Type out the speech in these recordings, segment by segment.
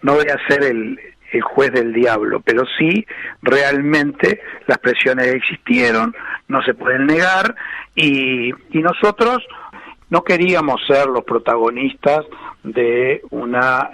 no voy a ser el juez del diablo, pero sí realmente las presiones existieron, no se pueden negar, y nosotros no queríamos ser los protagonistas de una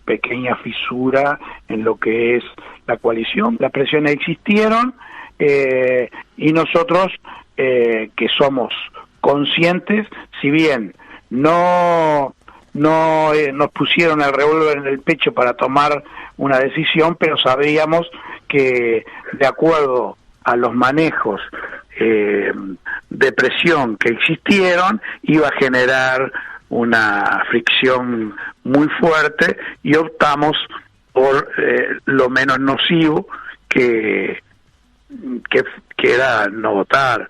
pequeña fisura en lo que es la coalición. Las presiones existieron, y nosotros que somos conscientes, si bien no nos pusieron el revólver en el pecho para tomar una decisión, pero sabíamos que de acuerdo a los manejos de presión que existieron, iba a generar una fricción muy fuerte, y optamos por lo menos nocivo, que era no votar.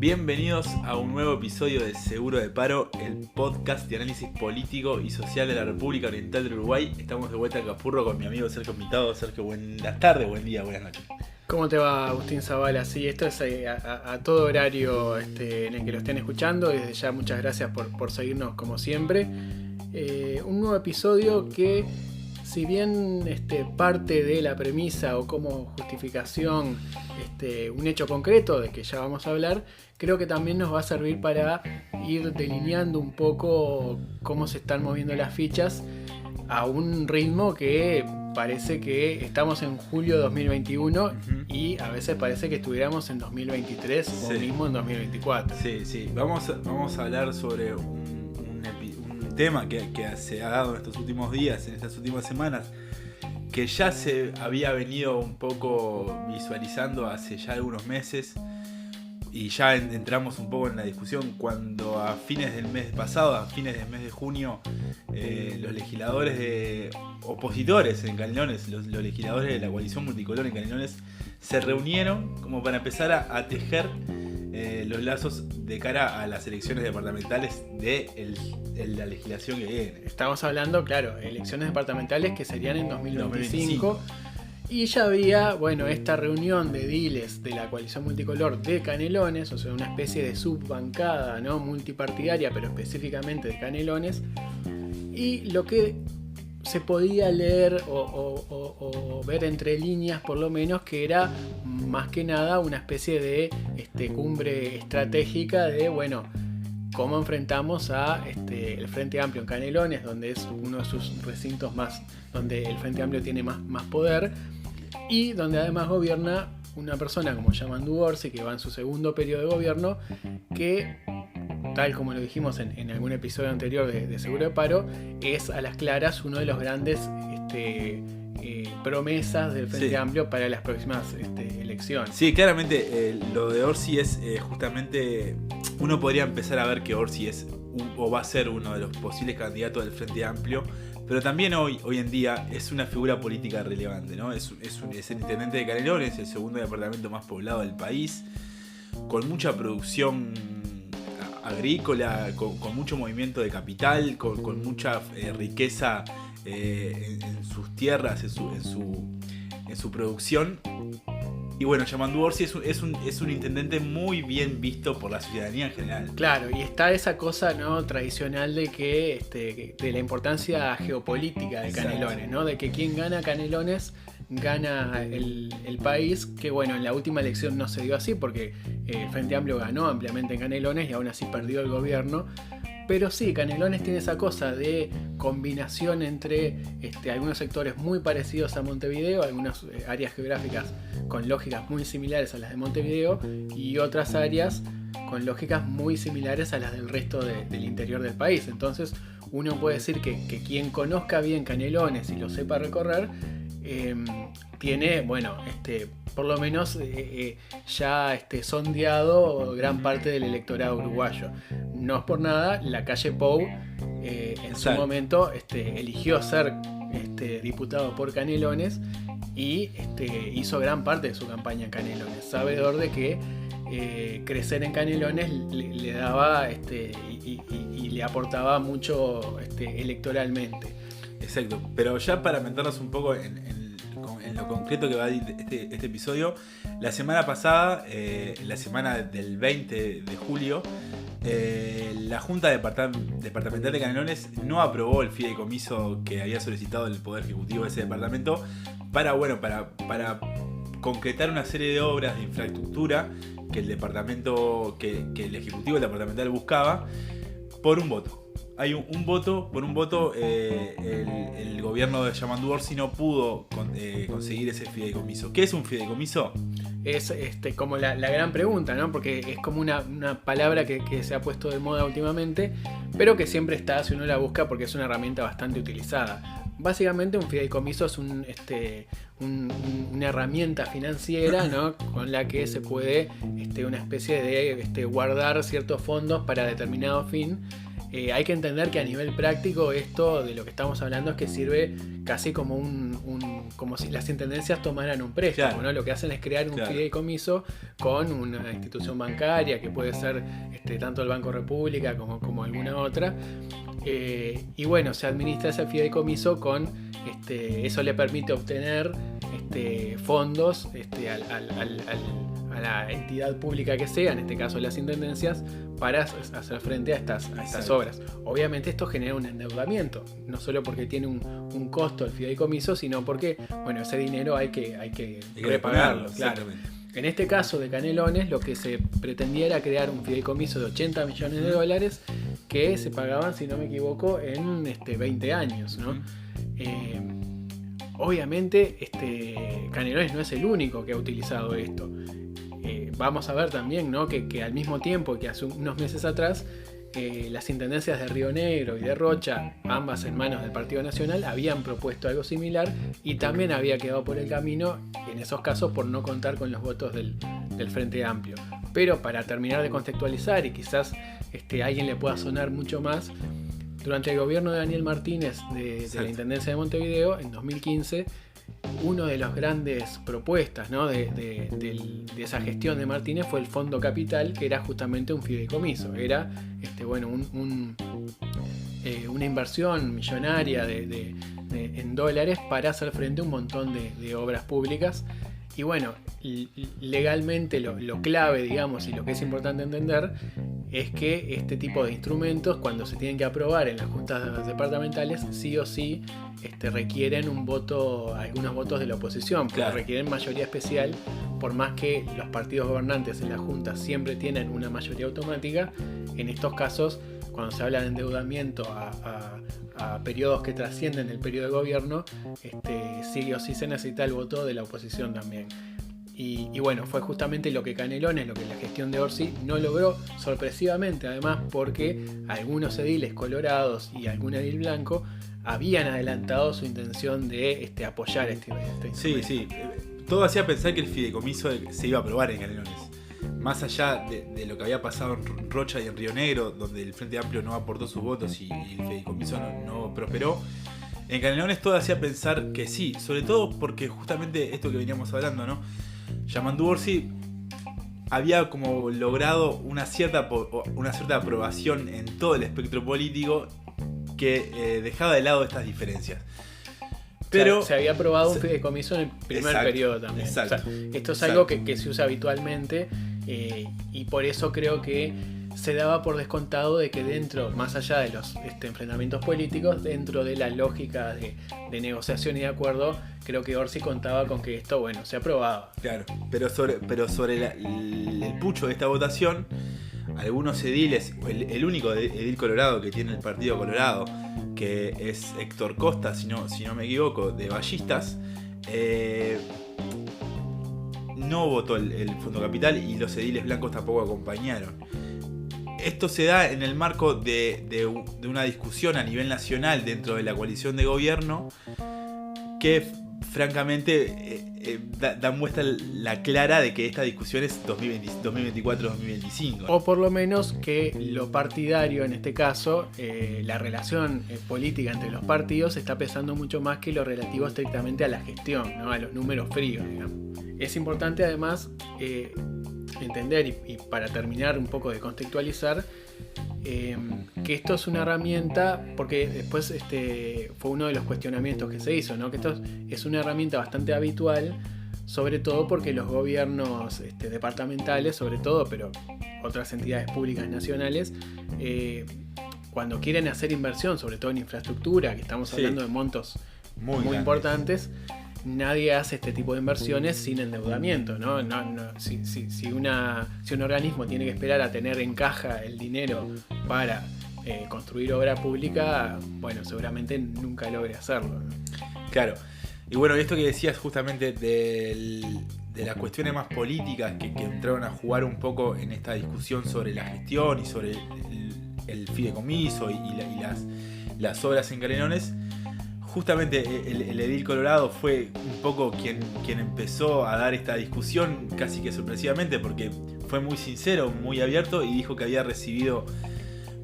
Bienvenidos a un nuevo episodio de Seguro de Paro, el podcast de análisis político y social de la República Oriental del Uruguay. Estamos de vuelta en Capurro con mi amigo Sergio Mitado. Sergio, buenas tardes, buen día, buenas noches. ¿Cómo te va, Agustín Zavala? Sí, esto es a todo horario en el que lo estén escuchando. Desde ya muchas gracias por seguirnos como siempre. Un nuevo episodio que, si bien parte de la premisa o como justificación un hecho concreto de que ya vamos a hablar, creo que también nos va a servir para ir delineando un poco cómo se están moviendo las fichas a un ritmo que parece que estamos en julio de 2021 y a veces parece que estuviéramos en 2023 o mismo en 2024. Sí. Vamos a hablar sobre un tema que se ha dado en estos últimos días, en estas últimas semanas, que ya se había venido un poco visualizando hace ya algunos meses, y ya entramos un poco en la discusión cuando a fines del mes pasado, a fines del mes de junio, los legisladores opositores en Canelones, los legisladores de la coalición multicolor en Canelones, se reunieron como para empezar a tejer los lazos de cara a las elecciones departamentales de la legislación que viene. Estamos hablando, claro, elecciones departamentales que serían en 2025. Y ya había, esta reunión de ediles de la coalición multicolor de Canelones, o sea, una especie de subbancada, ¿no?, multipartidaria, pero específicamente de Canelones. Y lo que se podía leer o ver entre líneas, por lo menos, que era más que nada una especie de cumbre estratégica de, cómo enfrentamos a el Frente Amplio en Canelones, donde es uno de sus recintos más, donde el Frente Amplio tiene más poder, y donde además gobierna una persona como Yamandu Orsi, que va en su segundo periodo de gobierno, que, tal como lo dijimos en algún episodio anterior de Seguro de Paro, es a las claras uno de los grandes promesas del Frente Amplio para las próximas elecciones. Sí, claramente lo de Orsi es justamente, uno podría empezar a ver que Orsi es o va a ser uno de los posibles candidatos del Frente Amplio, pero también hoy en día es una figura política relevante, ¿no? Es el intendente de Canelones, el segundo departamento más poblado del país, con mucha producción agrícola, con mucho movimiento de capital, con mucha riqueza en sus tierras, en su producción. Y Yamandu Orsi es un intendente muy bien visto por la ciudadanía en general. Claro, y está esa cosa, ¿no?, tradicional de que de la importancia geopolítica de Canelones, ¿no? De que quien gana Canelones gana el país, que en la última elección no se dio así porque el Frente Amplio ganó ampliamente en Canelones y aún así perdió el gobierno. Pero sí, Canelones tiene esa cosa de combinación entre algunos sectores muy parecidos a Montevideo, algunas áreas geográficas con lógicas muy similares a las de Montevideo y otras áreas con lógicas muy similares a las del resto del interior del país. Entonces uno puede decir que quien conozca bien Canelones y lo sepa recorrer tiene, bueno, por lo menos ya sondeado gran parte del electorado uruguayo. No es por nada, la calle Pou en su momento eligió ser diputado por Canelones y hizo gran parte de su campaña en Canelones, sabedor de que crecer en Canelones le daba y le aportaba mucho electoralmente. Exacto, pero ya para meternos un poco en lo concreto que va a ir este episodio, la semana pasada, la semana del 20 de julio, la Junta Departamental de Canelones no aprobó el fideicomiso que había solicitado el Poder Ejecutivo de ese departamento para concretar una serie de obras de infraestructura que el Ejecutivo departamental buscaba por un voto. Hay un voto, por un voto el gobierno de Yamandu Orsi no pudo conseguir ese fideicomiso. ¿Qué es un fideicomiso? Es como la gran pregunta, ¿no? Porque es como una palabra que se ha puesto de moda últimamente, pero que siempre está, si uno la busca, porque es una herramienta bastante utilizada. Básicamente un fideicomiso es una herramienta financiera, ¿no? Con la que se puede una especie de guardar ciertos fondos para determinado fin. Hay que entender que a nivel práctico esto de lo que estamos hablando es que sirve casi como como si las intendencias tomaran un préstamo, claro, ¿no? Lo que hacen es crear un fideicomiso con una institución bancaria que puede ser tanto el Banco República como alguna otra. Y bueno, se administra ese fideicomiso con eso le permite obtener fondos a la entidad pública que sea, en este caso las intendencias, para hacer frente a estas obras. Obviamente esto genera un endeudamiento, no solo porque tiene un costo el fideicomiso, sino porque bueno, ese dinero hay que repagarlo. Claro. En este caso de Canelones, lo que se pretendía era crear un fideicomiso de 80 millones de dólares que se pagaban, si no me equivoco, en 20 años, ¿no? Obviamente Canelones no es el único que ha utilizado esto. Vamos a ver también, ¿no? que al mismo tiempo que hace unos meses atrás las intendencias de Río Negro y de Rocha, ambas en manos del Partido Nacional, habían propuesto algo similar y también había quedado por el camino, en esos casos, por no contar con los votos del Frente Amplio. Pero para terminar de contextualizar y quizás a alguien le pueda sonar mucho más, durante el gobierno de Daniel Martínez de la Intendencia de Montevideo, en 2015, una de las grandes propuestas, ¿no? de esa gestión de Martínez fue el Fondo Capital, que era justamente un fideicomiso. Era una inversión millonaria en dólares para hacer frente a un montón de obras públicas. Y bueno, legalmente lo clave, digamos, y lo que es importante entender es que este tipo de instrumentos, cuando se tienen que aprobar en las juntas departamentales, sí o sí requieren algunos votos de la oposición, porque claro, requieren mayoría especial. Por más que los partidos gobernantes en las juntas siempre tienen una mayoría automática, en estos casos, cuando se habla de endeudamiento a periodos que trascienden el periodo de gobierno, sí o sí se necesita el voto de la oposición también. Y bueno, fue justamente lo que Canelones, lo que la gestión de Orsi no logró, sorpresivamente además, porque algunos ediles colorados y algún edil blanco habían adelantado su intención de apoyar este instrumento. Sí. Todo hacía pensar que el fideicomiso se iba a aprobar en Canelones. Más allá de lo que había pasado en Rocha y en Río Negro, donde el Frente Amplio no aportó sus votos y el fideicomiso no prosperó, en Canelones todo hacía pensar que sí, sobre todo porque justamente esto que veníamos hablando, ¿no? Yamandu Orsi había como logrado una cierta aprobación en todo el espectro político que dejaba de lado estas diferencias. Pero se había aprobado un fideicomiso en el primer periodo también. Exacto. Esto es algo que se usa habitualmente y por eso creo que se daba por descontado de que dentro, más allá de los enfrentamientos políticos, dentro de la lógica de negociación y de acuerdo, creo que Orsi contaba con que esto, bueno, se aprobaba. Claro, pero sobre el pucho de esta votación, algunos ediles, el único edil colorado que tiene el Partido Colorado, que es Héctor Costa, si no me equivoco, de Ballistas, no votó el Fondo Capital y los ediles blancos tampoco acompañaron. Esto se da en el marco de una discusión a nivel nacional dentro de la coalición de gobierno que francamente da muestra la clara de que esta discusión es 2024-2025. O por lo menos que lo partidario, en este caso, la relación política entre los partidos está pesando mucho más que lo relativo estrictamente a la gestión, ¿no? A los números fríos, digamos. Es importante además entender, y para terminar un poco de contextualizar, que esto es una herramienta, porque después fue uno de los cuestionamientos que se hizo, ¿no? Que esto es una herramienta bastante habitual, sobre todo porque los gobiernos departamentales, sobre todo, pero otras entidades públicas nacionales, cuando quieren hacer inversión, sobre todo en infraestructura, que estamos hablando de montos muy importantes, nadie hace este tipo de inversiones sin endeudamiento, ¿no? Si un organismo tiene que esperar a tener en caja el dinero para construir obra pública, bueno, seguramente nunca logre hacerlo, ¿no? Claro. Y bueno, esto que decías justamente de las cuestiones más políticas que entraron a jugar un poco en esta discusión sobre la gestión y sobre el fideicomiso y las obras en Canelones. Justamente el edil Colorado fue un poco quien empezó a dar esta discusión casi que sorpresivamente, porque fue muy sincero, muy abierto, y dijo que había recibido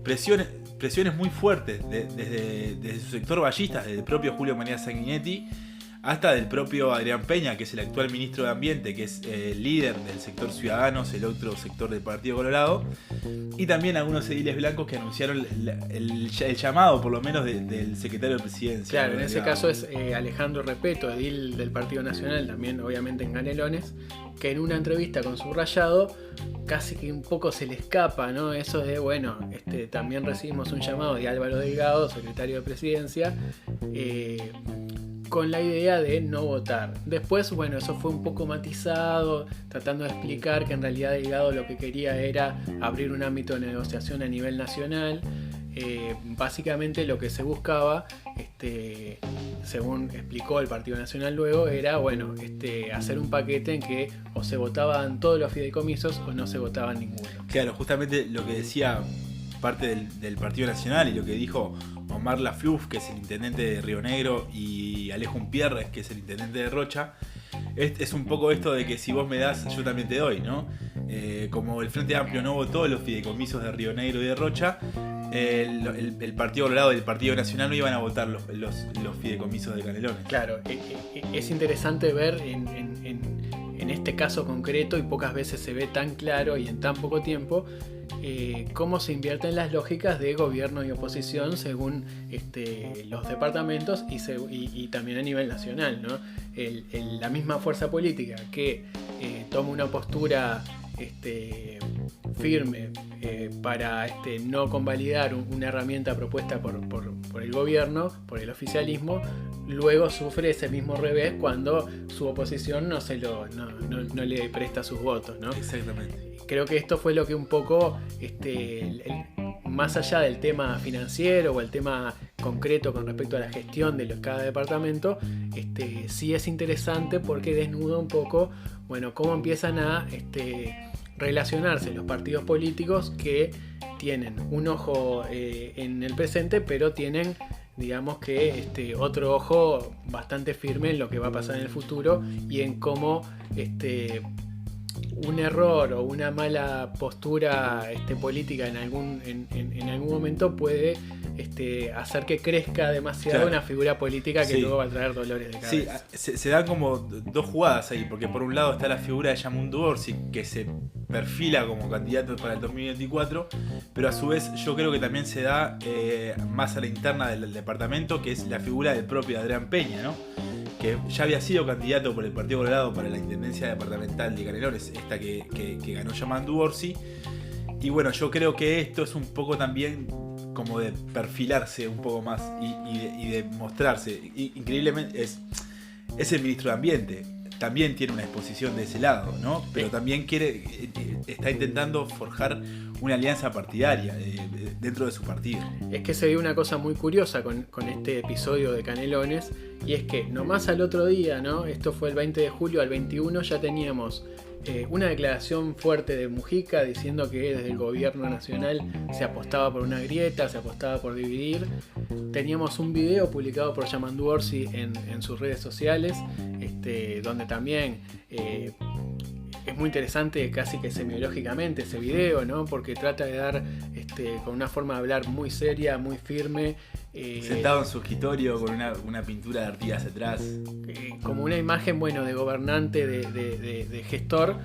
presiones muy fuertes desde su sector ballistas, desde el propio Julio María Sanguinetti hasta del propio Adrián Peña, que es el actual ministro de Ambiente, que es líder del sector Ciudadanos, el otro sector del Partido Colorado, y también algunos ediles blancos que anunciaron el llamado, por lo menos, del secretario de Presidencia. Claro, en ese caso es Alejandro Repeto, edil del Partido Nacional, también obviamente en Canelones, que en una entrevista con Subrayado casi que un poco se le escapa, ¿no? Eso de, bueno, también recibimos un llamado de Álvaro Delgado, secretario de Presidencia, con la idea de no votar. Después, bueno, eso fue un poco matizado, tratando de explicar que en realidad Delgado lo que quería era abrir un ámbito de negociación a nivel nacional. Básicamente lo que se buscaba, según explicó el Partido Nacional luego, era, bueno, hacer un paquete en que o se votaban todos los fideicomisos o no se votaban ninguno. Claro, justamente lo que decía parte del Partido Nacional y lo que dijo Omar Lafluf, que es el intendente de Río Negro, y Alejo Umpierres, que es el intendente de Rocha, es un poco esto de que si vos me das, yo también te doy, ¿no? Como el Frente Amplio no votó los fideicomisos de Río Negro y de Rocha, el Partido Colorado y el Partido Nacional no iban a votar los fideicomisos de Canelones. Claro, es interesante ver en este caso concreto, y pocas veces se ve tan claro y en tan poco tiempo, cómo se invierten las lógicas de gobierno y oposición según los departamentos y también a nivel nacional, ¿no? La misma fuerza política que toma una postura firme para no convalidar una herramienta propuesta por el gobierno, por el oficialismo, luego sufre ese mismo revés cuando su oposición no le presta sus votos, ¿no? Exactamente. Creo que esto fue lo que un poco, más allá del tema financiero o el tema concreto con respecto a la gestión de cada departamento, sí es interesante porque desnuda un poco, bueno, cómo empiezan a relacionarse los partidos políticos que tienen un ojo en el presente, pero tienen, digamos que otro ojo bastante firme en lo que va a pasar en el futuro y en cómo un error o una mala postura política en algún momento puede hacer que crezca demasiado una figura política que luego va a traer dolores de cabeza. Sí, se dan como dos jugadas ahí, porque por un lado está la figura de Yamundu Orsi, que se perfila como candidato para el 2024, pero a su vez yo creo que también se da más a la interna del departamento, que es la figura del propio Adrián Peña, ¿no? Que ya había sido candidato por el Partido Colorado para la intendencia departamental de Canelones, esta que ganó Yamundu Orsi. Y bueno, yo creo que esto es un poco también como de perfilarse un poco más y de mostrarse. Increíblemente es el ministro de Ambiente, también tiene una exposición de ese lado, ¿no? Pero también está intentando forjar una alianza partidaria dentro de su partido. Es que se dio una cosa muy curiosa con este episodio de Canelones, y es que nomás al otro día, ¿no? Esto fue el 20 de julio, al 21 ya teníamos una declaración fuerte de Mujica diciendo que desde el gobierno nacional se apostaba por una grieta, se apostaba por dividir. Teníamos un video publicado por Yamandu Orsi en sus redes sociales, donde también es muy interesante casi que semiológicamente ese video, ¿no? Porque trata de dar con una forma de hablar muy seria, muy firme. Sentado en su escritorio con una pintura de Artigas atrás. Como una imagen, bueno, de gobernante, de gestor,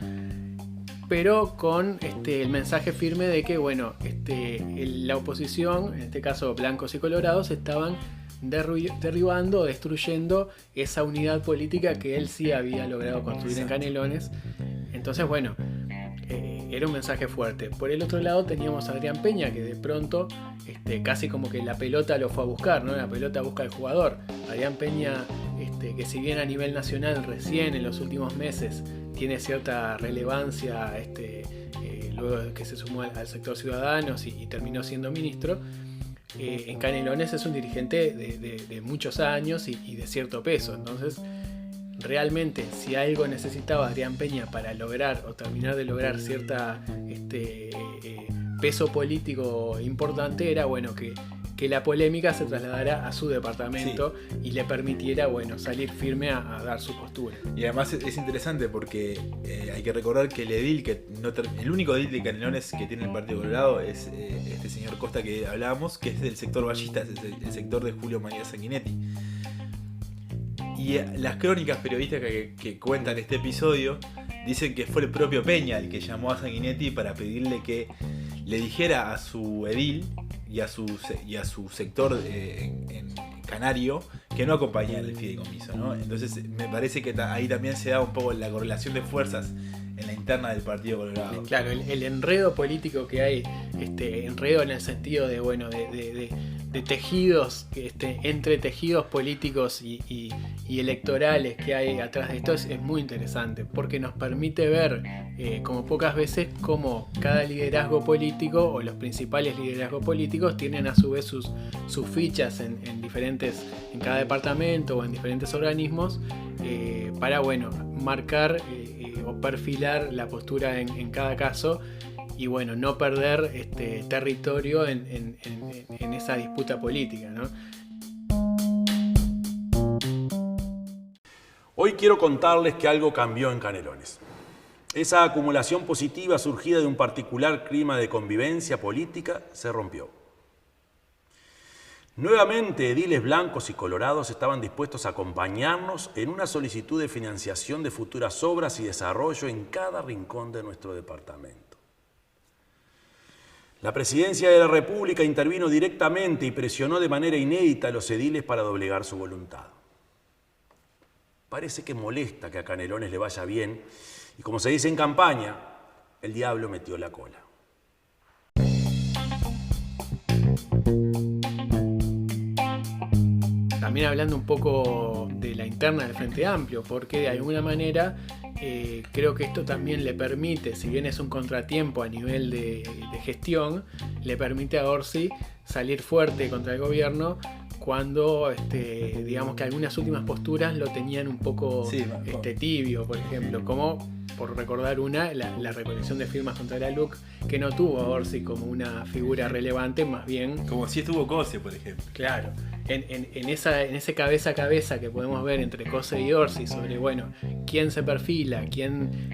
pero con el mensaje firme de que, bueno, la oposición, en este caso blancos y colorados, estaban derribando, destruyendo esa unidad política que él sí había logrado construir en Canelones. Entonces, bueno, era un mensaje fuerte. Por el otro lado teníamos a Adrián Peña, que de pronto casi como que la pelota lo fue a buscar, ¿no? La pelota busca al jugador. Adrián Peña, que si bien a nivel nacional recién en los últimos meses tiene cierta relevancia, luego de que se sumó al sector Ciudadanos y terminó siendo ministro, en Canelones es un dirigente de muchos años y de cierto peso. Entonces, realmente, si algo necesitaba Adrián Peña para lograr o terminar de lograr cierta peso político importante, era bueno que la polémica se trasladara a su departamento y le permitiera, bueno, salir firme a dar su postura. Y además es interesante porque hay que recordar que el edil, el único edil de Canelones que tiene el Partido Colorado es este señor Costa que hablábamos, que es del sector ballista, es el sector de Julio María Sanguinetti. Y las crónicas periodísticas que cuentan este episodio dicen que fue el propio Peña el que llamó a Sanguinetti para pedirle que le dijera a su edil y a su sector en canario que no acompañara el fideicomiso, ¿no? Entonces me parece que ahí también se da un poco la correlación de fuerzas en la interna del Partido Colorado. Claro, el enredo político que hay, enredo en el sentido de, bueno, de tejidos, entre tejidos políticos y electorales que hay atrás de esto es muy interesante, porque nos permite ver, como pocas veces, cómo cada liderazgo político o los principales liderazgos políticos tienen a su vez sus fichas en cada departamento o en diferentes organismos, para, bueno, marcar o perfilar la postura en cada caso y, bueno, no perder territorio en esa disputa política, ¿no? Hoy quiero contarles que algo cambió en Canelones. Esa acumulación positiva surgida de un particular clima de convivencia política se rompió. Nuevamente, ediles blancos y colorados estaban dispuestos a acompañarnos en una solicitud de financiación de futuras obras y desarrollo en cada rincón de nuestro departamento. La Presidencia de la República intervino directamente y presionó de manera inédita a los ediles para doblegar su voluntad. Parece que molesta que a Canelones le vaya bien y, como se dice en campaña, el diablo metió la cola. También hablando un poco de la interna del Frente Amplio, porque de alguna manera creo que esto también le permite, si bien es un contratiempo a nivel de gestión, le permite a Orsi salir fuerte contra el gobierno cuando digamos que algunas últimas posturas lo tenían un poco tibio, por ejemplo, como, por recordar la recolección de firmas contra la LUC, que no tuvo a Orsi como una figura relevante, más bien... Como si estuvo Cose, por ejemplo. Claro, en ese cabeza a cabeza que podemos ver entre Cose y Orsi sobre, bueno, quién se perfila, quién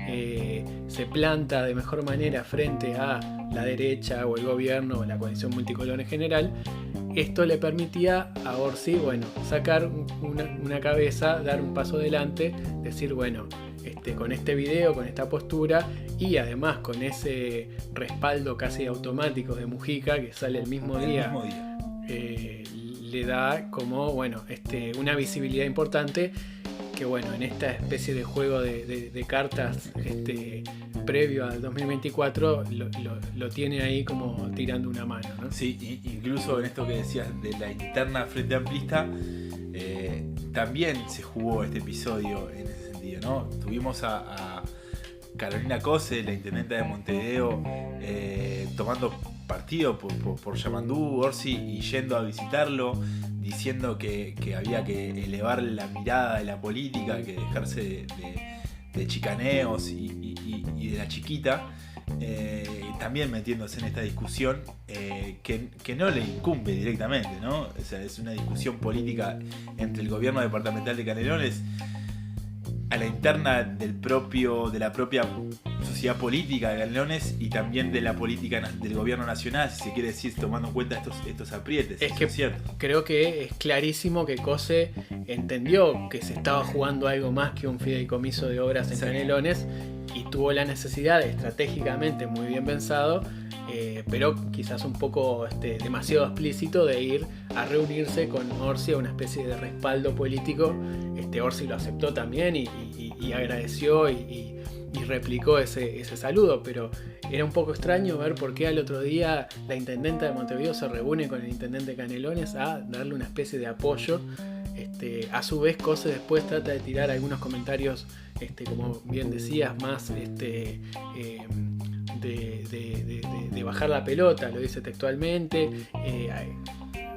se planta de mejor manera frente a la derecha o el gobierno o la coalición multicolor en general, esto le permitía a Orsi, bueno, sacar una cabeza, dar un paso adelante, decir, bueno, con este video, con esta postura y además con ese respaldo casi automático de Mujica que sale el mismo día. Le da como, bueno, una visibilidad importante que, bueno, en esta especie de juego de cartas previo al 2024 lo tiene ahí como tirando una mano, ¿no? Sí, incluso en esto que decías de la interna Frente Amplista, también se jugó este episodio en ese sentido, ¿no? Tuvimos a Carolina Cose, la intendenta de Montevideo, tomando partido por Yamandu Orsi y yendo a visitarlo, diciendo que había que elevar la mirada de la política, que dejarse de chicaneos y y de la chiquita, también metiéndose en esta discusión que no le incumbe directamente, ¿no? O sea, es una discusión política entre el gobierno departamental de Canelones a la interna de la propia sociedad política de Canelones y también de la política del gobierno nacional, si se quiere decir, tomando en cuenta estos aprietes. Es que creo que es clarísimo que Cose entendió que se estaba jugando algo más que un fideicomiso de obras en Canelones y tuvo la necesidad, estratégicamente muy bien pensado, pero quizás un poco demasiado explícito, de ir a reunirse con Orsi a una especie de respaldo político. Orsi lo aceptó también y agradeció y replicó ese saludo, pero era un poco extraño ver por qué al otro día la intendenta de Montevideo se reúne con el intendente de Canelones a darle una especie de apoyo. A su vez, Cose después trata de tirar algunos comentarios, como bien decías, más de bajar la pelota, lo dice textualmente.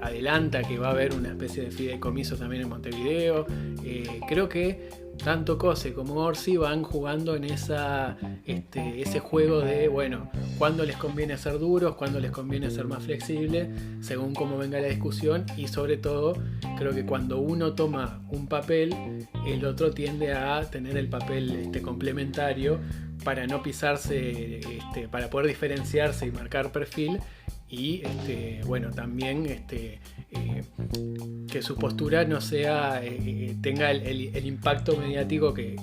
Adelanta que va a haber una especie de fideicomiso también en Montevideo. Creo que tanto Cose como Orsi van jugando en ese juego de, bueno, cuándo les conviene ser duros, cuándo les conviene ser más flexibles, según cómo venga la discusión, y sobre todo creo que cuando uno toma un papel, el otro tiende a tener el papel complementario para no pisarse, para poder diferenciarse y marcar perfil. Y bueno, también que su postura no sea tenga el impacto mediático que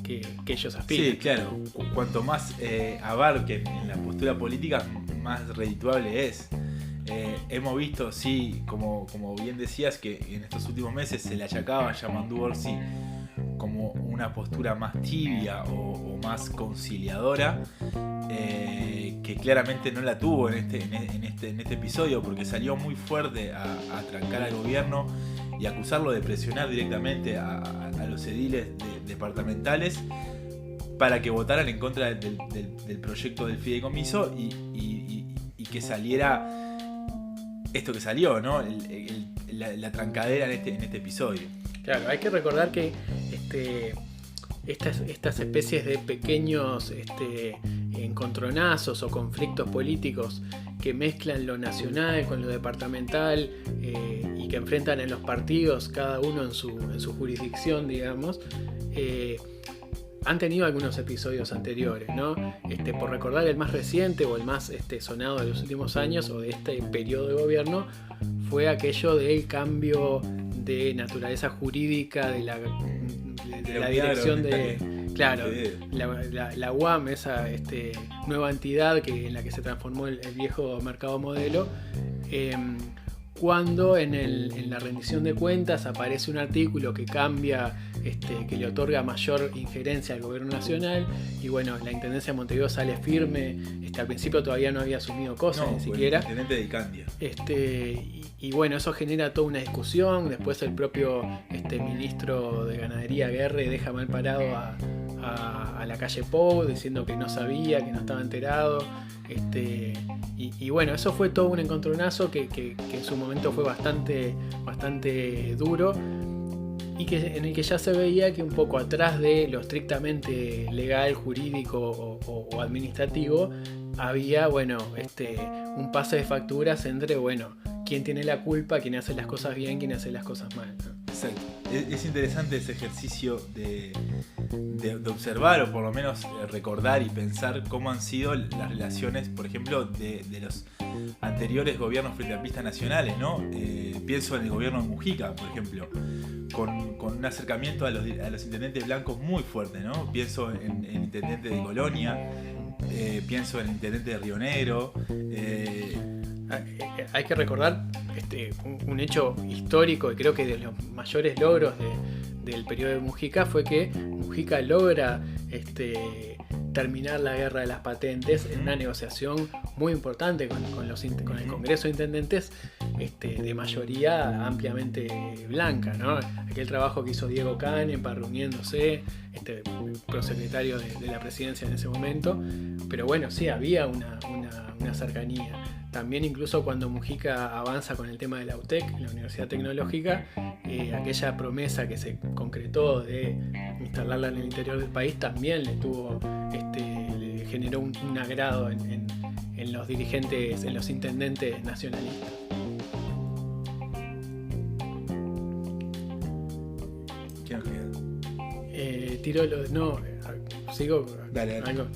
ellos aspiran. Sí, claro. Cuanto más abarquen en la postura política, más redituable es. Hemos visto, sí, como bien decías, que en estos últimos meses se le achacaba a Yamandu Orsi como una postura más tibia o más conciliadora, que claramente no la tuvo en este episodio, porque salió muy fuerte a trancar al gobierno y acusarlo de presionar directamente a los ediles departamentales para que votaran en contra del proyecto del fideicomiso y que saliera esto que salió, ¿no? La trancadera en este episodio. Claro, hay que recordar que estas especies de pequeños encontronazos o conflictos políticos que mezclan lo nacional con lo departamental y que enfrentan en los partidos, cada uno en su jurisdicción, digamos, han tenido algunos episodios anteriores, ¿no? Por recordar el más reciente o el más sonado de los últimos años o de este periodo de gobierno, fue aquello del cambio de naturaleza jurídica de la dirección de... Claro, la UAM, esa nueva entidad en la que se transformó el viejo mercado modelo, cuando en la rendición de cuentas aparece un artículo que cambia, que le otorga mayor injerencia al gobierno nacional, y bueno, la Intendencia de Montevideo sale firme. Al principio todavía no había asumido cosas, ni siquiera. El intendente de Icandia. Y bueno, eso genera toda una discusión. Después el propio ministro de Ganadería, Guerre, deja mal parado a la calle Pou, diciendo que no sabía, que no estaba enterado. Y bueno, eso fue todo un encontronazo que en su momento fue bastante duro, y en el que ya se veía que un poco atrás de lo estrictamente legal, jurídico o administrativo, había, bueno, un pase de facturas entre, bueno, quién tiene la culpa, quién hace las cosas bien, quién hace las cosas mal, ¿no? Exacto. Es interesante ese ejercicio de observar, o por lo menos recordar y pensar cómo han sido las relaciones, por ejemplo, de los anteriores gobiernos frentistas nacionales, ¿no? Pienso en el gobierno de Mujica, por ejemplo, con un acercamiento a los intendentes blancos muy fuerte, ¿no? Pienso en el intendente de Colonia, pienso en el intendente de Río Negro. Hay que recordar un hecho histórico, y creo que de los mayores logros del periodo de Mujica fue que Mujica logra terminar la guerra de las patentes en una negociación muy importante con el Congreso de Intendentes, de mayoría ampliamente blanca, ¿no? Aquel trabajo que hizo Diego Canem reuniéndose, prosecretario de la presidencia en ese momento. Pero bueno, sí, había una cercanía. También incluso cuando Mujica avanza con el tema de la UTEC, la Universidad Tecnológica, aquella promesa que se concretó de instalarla en el interior del país también le generó un agrado en los dirigentes, en los intendentes nacionalistas. ¿Qué nos queda? Tiro los... No, sigo. Dale. Algo.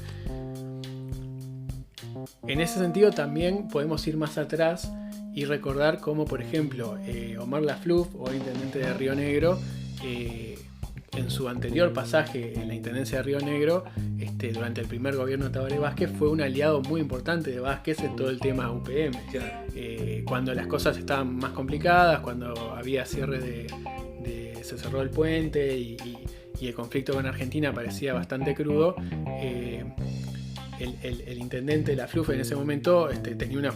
En ese sentido también podemos ir más atrás y recordar cómo, por ejemplo, Omar Lafluf, o intendente de Río Negro, en su anterior pasaje en la intendencia de Río Negro, durante el primer gobierno de Tabaré Vázquez, fue un aliado muy importante de Vázquez en todo el tema UPM. Claro. Cuando las cosas estaban más complicadas, cuando había cierre se cerró el puente y el conflicto con Argentina parecía bastante crudo, el intendente Lafluf en ese momento tenía una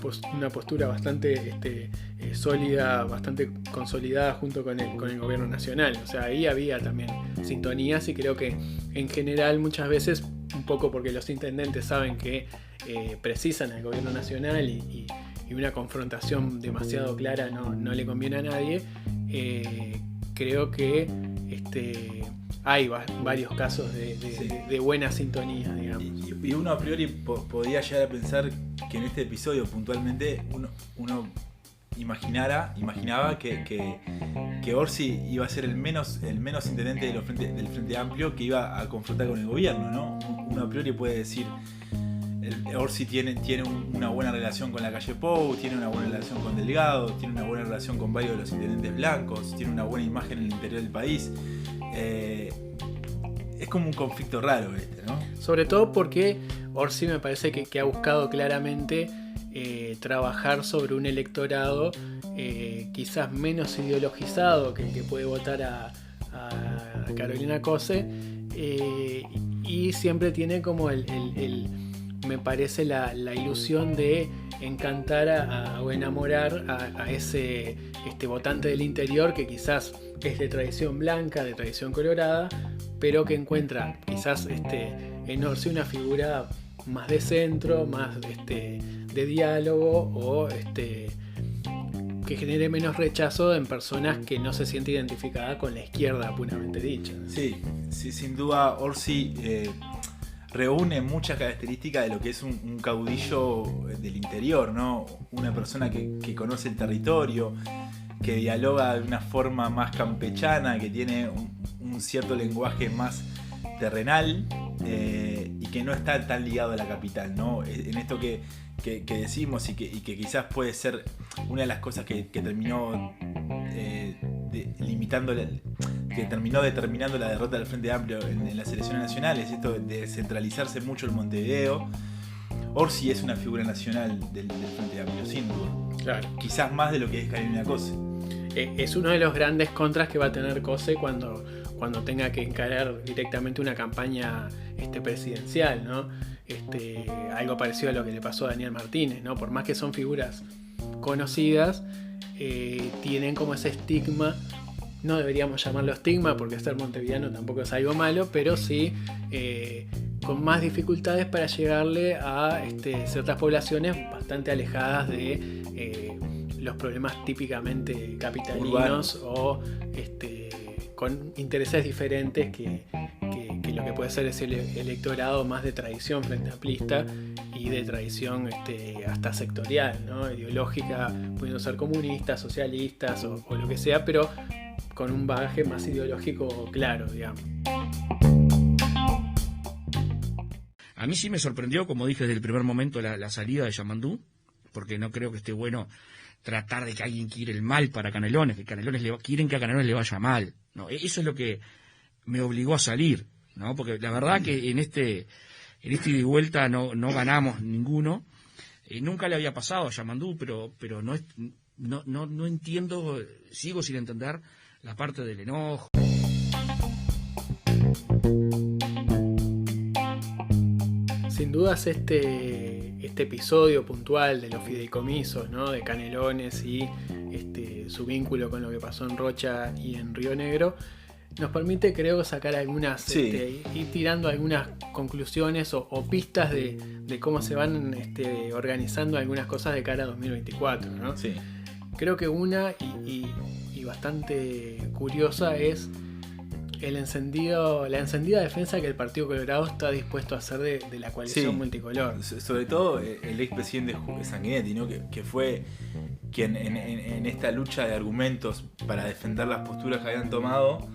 postura bastante sólida, bastante consolidada junto con el gobierno nacional. O sea, ahí había también sintonías, y creo que en general muchas veces, un poco porque los intendentes saben que precisan al gobierno nacional y una confrontación demasiado clara no le conviene a nadie, creo que hay varios casos de buena sintonía, digamos. Y uno a priori podría llegar a pensar que en este episodio puntualmente uno imaginaba que Orsi iba a ser el menos intendente del Frente Amplio que iba a confrontar con el gobierno, ¿no? Uno a priori puede decir, Orsi tiene una buena relación con la calle Pou, tiene una buena relación con Delgado, tiene una buena relación con varios de los intendentes blancos, tiene una buena imagen en el interior del país. Es como un conflicto raro ¿no? Sobre todo porque Orsi me parece que ha buscado claramente trabajar sobre un electorado quizás menos ideologizado que el que puede votar a Carolina Cose, y siempre tiene como me parece la ilusión de encantar o enamorar a ese votante del interior que quizás es de tradición blanca, de tradición colorada, pero que encuentra quizás en Orsi una figura más de centro, más de diálogo, o que genere menos rechazo en personas que no se siente identificada con la izquierda puramente dicha. Sí, sin duda Orsi reúne muchas características de lo que es un caudillo del interior, ¿no? Una persona que conoce el territorio, que dialoga de una forma más campechana, que tiene un cierto lenguaje más terrenal, y que no está tan ligado a la capital, ¿no? En esto que decimos y que quizás puede ser una de las cosas que terminó determinando la derrota del Frente Amplio en las elecciones nacionales, esto de centralizarse mucho el Montevideo. Orsi es una figura nacional del Frente Amplio, sin duda. Claro. Quizás más de lo que es Carolina Cose. Es uno de los grandes contras que va a tener Cose cuando tenga que encarar directamente una campaña presidencial, ¿no? Algo parecido a lo que le pasó a Daniel Martínez, ¿no? Por más que son figuras conocidas, tienen como ese estigma. No deberíamos llamarlo estigma, porque ser montevideano tampoco es algo malo, pero sí con más dificultades para llegarle a ciertas poblaciones bastante alejadas de los problemas típicamente capitalinos, o con intereses diferentes que lo que puede ser ese electorado más de tradición frente amplista y de tradición hasta sectorial, ¿no? Ideológica, pudiendo ser comunistas, socialistas o lo que sea, pero con un bagaje más ideológico claro, digamos. A mí sí me sorprendió, como dije desde el primer momento, la salida de Yamandú, porque no creo que esté bueno tratar de que alguien quiera el mal para Canelones, que quieren que a Canelones le vaya mal, ¿no? Eso es lo que me obligó a salir, ¿no? Porque la verdad que en este ida y vuelta no ganamos ninguno. Nunca le había pasado a Yamandú, pero no entiendo, sigo sin entender la parte del enojo. Sin dudas este episodio puntual de los fideicomisos, ¿no? De Canelones y su vínculo con lo que pasó en Rocha y en Río Negro nos permite, creo, sacar algunas, ir tirando algunas conclusiones o pistas de cómo se van organizando algunas cosas de cara a 2024, ¿no? Sí. Creo que una y bastante curiosa es la encendida defensa que el Partido Colorado está dispuesto a hacer de la coalición multicolor. Sobre todo el expresidente Sanguinetti, ¿no? que fue quien en esta lucha de argumentos para defender las posturas que habían tomado,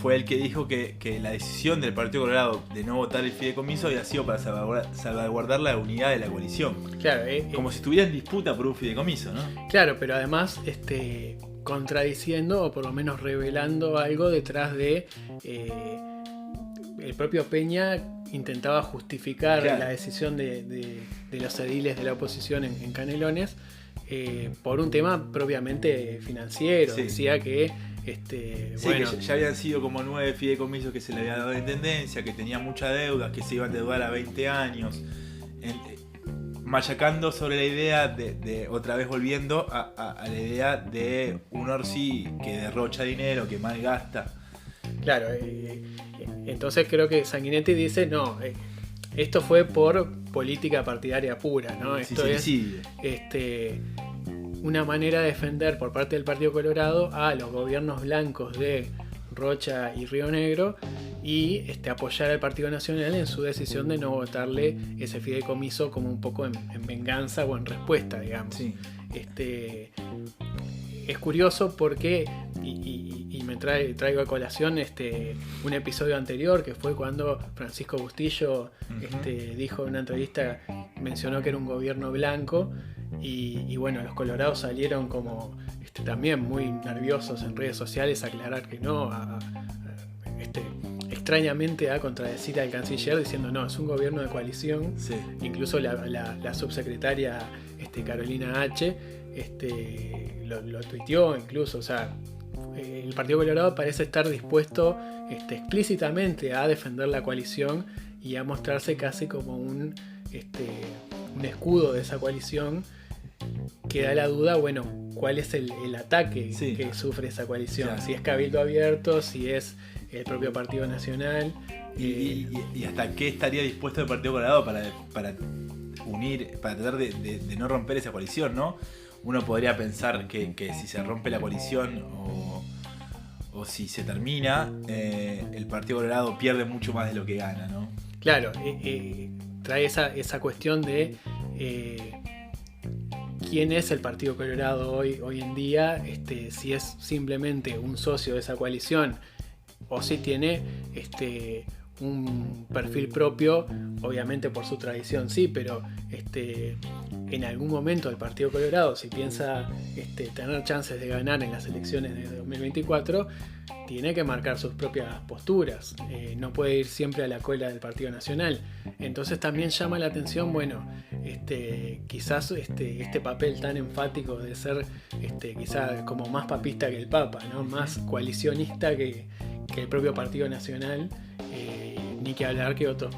fue el que dijo que la decisión del Partido Colorado de no votar el fideicomiso había sido para salvaguardar la unidad de la coalición. Claro, como si estuviera en disputa por un fideicomiso, ¿no? Claro, pero además contradiciendo o por lo menos revelando algo detrás de el propio Peña intentaba justificar la decisión de los ediles de la oposición en Canelones por un tema propiamente financiero. Sí. Decía que que ya habían sido como 9 fideicomisos que se le había dado de intendencia, que tenía mucha deuda, que se iban a deudar a 20 años, machacando sobre la idea de otra vez volviendo a la idea de un Orsi que derrocha dinero, que malgasta. Claro, entonces creo que Sanguinetti dice, no, esto fue por política partidaria pura, ¿no? Esto es una manera de defender por parte del Partido Colorado a los gobiernos blancos de Rocha y Río Negro y apoyar al Partido Nacional en su decisión de no votarle ese fideicomiso como un poco en venganza o en respuesta, digamos. Sí. Es curioso porque, y me traigo a colación un episodio anterior que fue cuando Francisco Bustillo dijo en una entrevista, mencionó que era un gobierno blanco y bueno, los colorados salieron como también muy nerviosos en redes sociales a aclarar que no, extrañamente a contradecir al canciller diciendo no, es un gobierno de coalición. Sí. Incluso la subsecretaria Carolina H. Lo tuiteó incluso, o sea, el Partido Colorado parece estar dispuesto explícitamente a defender la coalición y a mostrarse casi como un escudo de esa coalición. Queda la duda, bueno, cuál es el ataque que sufre esa coalición, si es Cabildo Abierto, si es el propio Partido Nacional. Y hasta qué estaría dispuesto el Partido Colorado para unir, para tratar de no romper esa coalición, ¿no? Uno podría pensar que si se rompe la coalición o si se termina, el Partido Colorado pierde mucho más de lo que gana, ¿no? Claro, trae esa cuestión de quién es el Partido Colorado hoy en día, si es simplemente un socio de esa coalición o si tiene un perfil propio, obviamente por su tradición sí, pero en algún momento el Partido Colorado, si piensa tener chances de ganar en las elecciones de 2024, tiene que marcar sus propias posturas, no puede ir siempre a la cola del Partido Nacional. Entonces también llama la atención, bueno, quizás este papel tan enfático de ser quizás como más papista que el Papa, ¿no? Más coalicionista que el propio Partido Nacional, ni que hablar que otros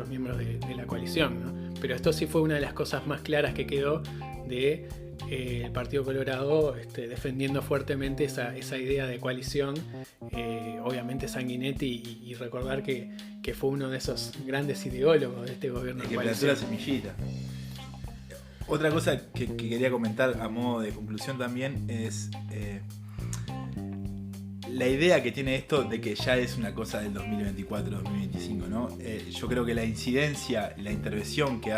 miembros de la coalición, ¿no? Pero esto sí fue una de las cosas más claras que quedó de el Partido Colorado defendiendo fuertemente esa idea de coalición, obviamente Sanguinetti, y recordar que fue uno de esos grandes ideólogos de este gobierno. Que plantó la semillita. Otra cosa que quería comentar a modo de conclusión también es la idea que tiene esto de que ya es una cosa del 2024-2025, ¿no? Yo creo que la incidencia, la intervención que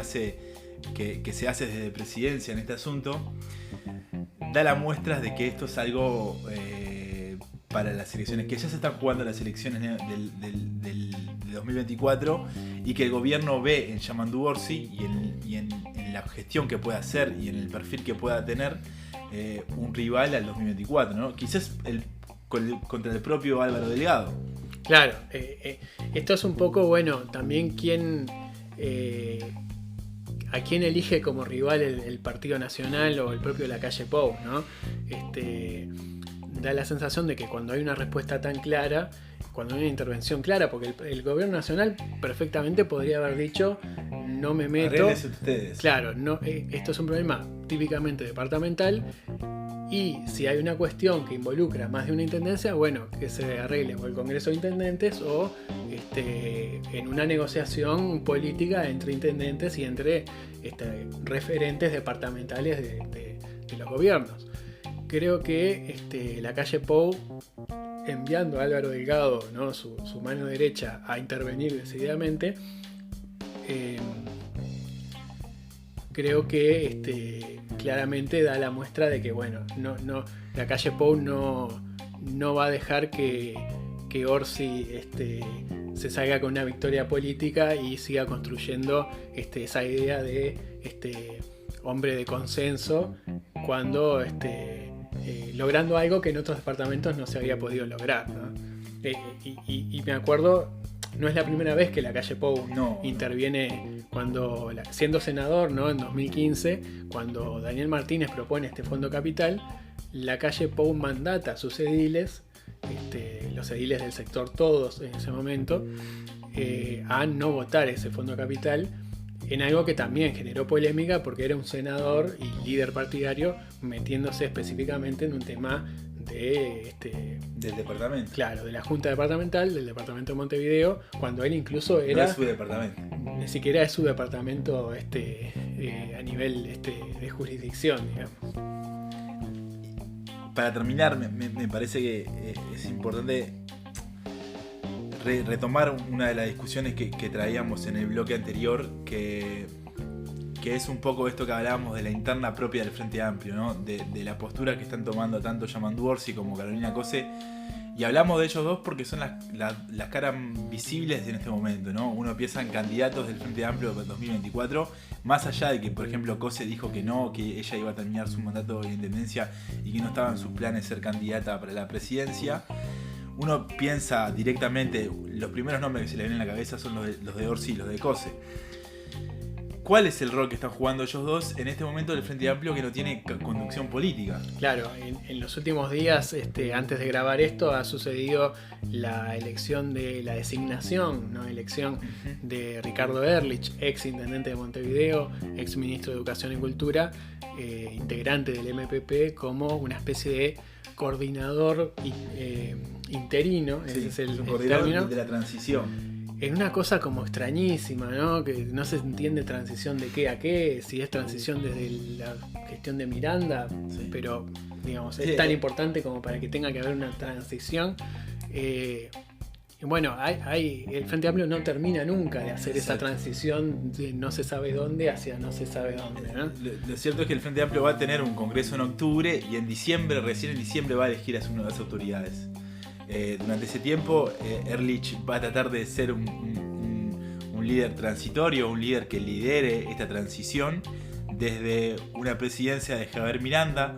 se hace desde Presidencia en este asunto da las muestras de que esto es algo para las elecciones, que ya se están jugando las elecciones del 2024 y que el gobierno ve en Yamandu Orsi y en la gestión que pueda hacer y en el perfil que pueda tener un rival al 2024, ¿no? Quizás contra el propio Álvaro Delgado. Claro, esto es un poco, bueno, también a quién elige como rival el Partido Nacional o el propio Lacalle Pou, ¿no? Da la sensación de que cuando hay una respuesta tan clara, cuando hay una intervención clara, porque el gobierno nacional perfectamente podría haber dicho no me meto. Arréglense ustedes. Claro, no, esto es un problema típicamente departamental. Y si hay una cuestión que involucra más de una intendencia, bueno, que se arregle o el Congreso de Intendentes o en una negociación política entre intendentes y entre referentes departamentales de los gobiernos. Creo que Lacalle Pou enviando a Álvaro Delgado, ¿no? su mano derecha, a intervenir decididamente, creo que claramente da la muestra de que, bueno, la calle Pou no va a dejar que Orsi se salga con una victoria política y siga construyendo esa idea de hombre de consenso, cuando logrando algo que en otros departamentos no se había podido lograr, ¿no? Y me acuerdo, no es la primera vez que la calle Pou interviene cuando, siendo senador, ¿no? En 2015, cuando Daniel Martínez propone este fondo capital, la calle Pou mandata a sus ediles, los ediles del sector todos en ese momento, a no votar ese fondo capital, en algo que también generó polémica porque era un senador y líder partidario metiéndose específicamente en un tema del departamento. Claro, de la Junta Departamental, del departamento de Montevideo, cuando él incluso era... No es su departamento. Ni siquiera es su departamento a nivel de jurisdicción, digamos. Para terminar, me parece que es importante retomar una de las discusiones que traíamos en el bloque anterior, que es un poco esto que hablábamos de la interna propia del Frente Amplio, ¿no? De la postura que están tomando tanto Yamandu Orsi como Carolina Cose. Y hablamos de ellos dos porque son las caras visibles en este momento, ¿no? Uno piensa en candidatos del Frente Amplio para 2024, más allá de que, por ejemplo, Cose dijo que no, que ella iba a terminar su mandato de intendencia y que no estaba en sus planes ser candidata para la presidencia. Uno piensa directamente, los primeros nombres que se le vienen a la cabeza son los de Orsi y los de Cose. ¿Cuál es el rol que están jugando ellos dos en este momento del Frente Amplio que no tiene conducción política? Claro, en los últimos días, antes de grabar esto, ha sucedido la elección de la designación, ¿no? Elección de Ricardo Ehrlich, ex intendente de Montevideo, ex ministro de Educación y Cultura, integrante del MPP, como una especie de coordinador interino, sí, ese es el coordinador término, de la transición. En una cosa como extrañísima, ¿no? Que no se entiende transición de qué a qué, si es transición desde la gestión de Miranda, sí. Pero digamos, es tan importante como para que tenga que haber una transición. Y bueno, el Frente Amplio no termina nunca de hacer esa transición de no se sabe dónde hacia no se sabe dónde, ¿no? Lo cierto es que el Frente Amplio va a tener un congreso en octubre y recién en diciembre va a elegir a sus nuevas autoridades. Durante ese tiempo, Ehrlich va a tratar de ser un líder transitorio, un líder que lidere esta transición desde una presidencia de Javier Miranda,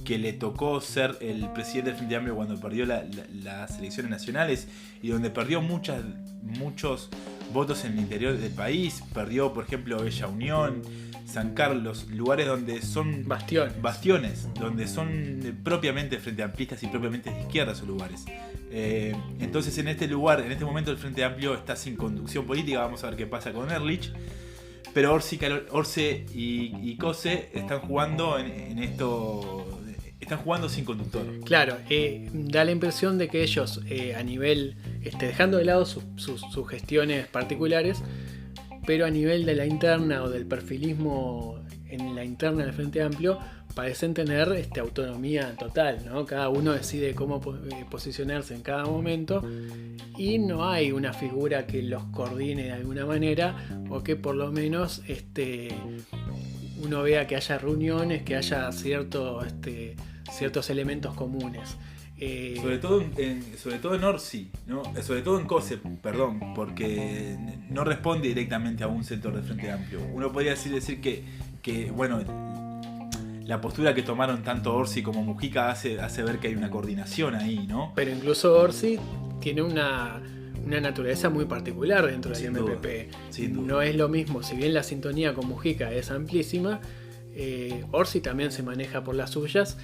que le tocó ser el presidente del Frente Amplio cuando perdió las elecciones nacionales y donde perdió muchos votos en el interior del país. Perdió, por ejemplo, Bella Unión, San Carlos, lugares donde son bastiones, donde son propiamente frente amplistas y propiamente de izquierda esos lugares. Entonces en este momento el Frente Amplio está sin conducción política. Vamos a ver qué pasa con Ehrlich. Pero Orsi y Cose están jugando en esto. Están jugando sin conductor. Claro, da la impresión de que ellos, a nivel, dejando de lado sus gestiones particulares, pero a nivel de la interna o del perfilismo en la interna del Frente Amplio, parecen tener autonomía total, ¿no? Cada uno decide cómo posicionarse en cada momento y no hay una figura que los coordine de alguna manera o que por lo menos uno vea que haya reuniones, que haya ciertos elementos comunes. Sobre todo en Orsi, ¿no? Sobre todo en Cose, perdón, porque no responde directamente a un sector del Frente Amplio. Uno podría decir que bueno, la postura que tomaron tanto Orsi como Mujica hace ver que hay una coordinación ahí, ¿no? Pero incluso Orsi tiene una naturaleza muy particular dentro del MPP. Sin duda. No es lo mismo, si bien la sintonía con Mujica es amplísima, Orsi también se maneja por las suyas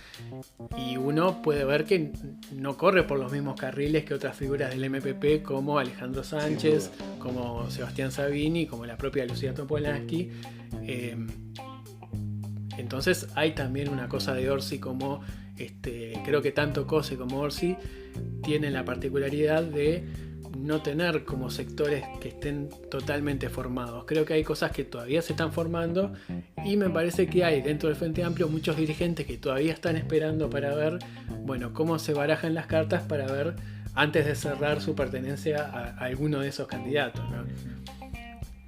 y uno puede ver que no corre por los mismos carriles que otras figuras del MPP como Alejandro Sánchez, como Sebastián Sabini, como la propia Lucía Topolansky. Entonces hay también una cosa de Orsi como creo que tanto Cose como Orsi tienen la particularidad de no tener como sectores que estén totalmente formados. Creo que hay cosas que todavía se están formando y me parece que hay dentro del Frente Amplio muchos dirigentes que todavía están esperando para ver, bueno, cómo se barajan las cartas para ver antes de cerrar su pertenencia a alguno de esos candidatos, ¿no?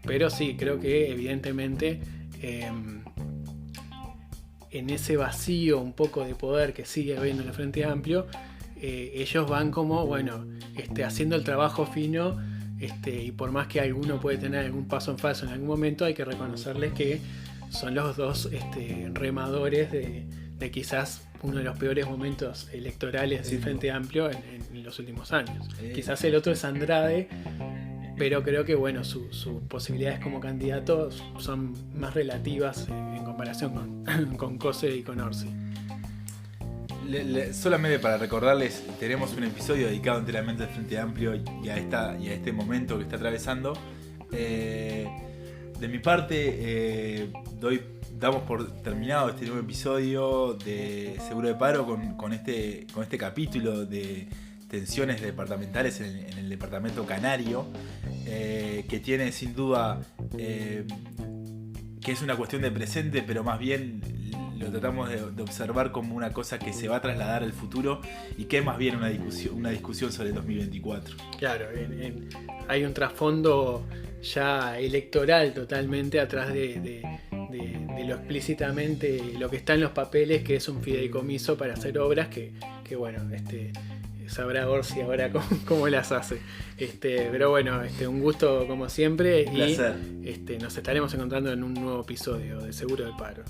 Pero sí, creo que evidentemente en ese vacío un poco de poder que sigue habiendo en el Frente Amplio, ellos van como, bueno, haciendo el trabajo fino, y por más que alguno puede tener algún paso en falso en algún momento, hay que reconocerles que son los dos remadores de quizás uno de los peores momentos electorales del Frente Amplio en los últimos años. Quizás el otro es Andrade, pero creo que bueno, sus posibilidades como candidato son más relativas en comparación con Cose y con Orsi. Solamente para recordarles, tenemos un episodio dedicado enteramente al Frente Amplio y a este momento que está atravesando. De mi parte, damos por terminado este nuevo episodio de Seguro de Paro con este capítulo de tensiones departamentales en el departamento canario, que tiene sin duda que es una cuestión de presente, pero más bien lo tratamos de observar como una cosa que se va a trasladar al futuro y que es más bien una discusión sobre el 2024. Claro, hay un trasfondo ya electoral totalmente atrás de lo explícitamente lo que está en los papeles, que es un fideicomiso para hacer obras que bueno, sabrá Orsi ahora cómo las hace. Pero bueno, un gusto como siempre. Un placer. Y nos estaremos encontrando en un nuevo episodio de Seguro de Paro.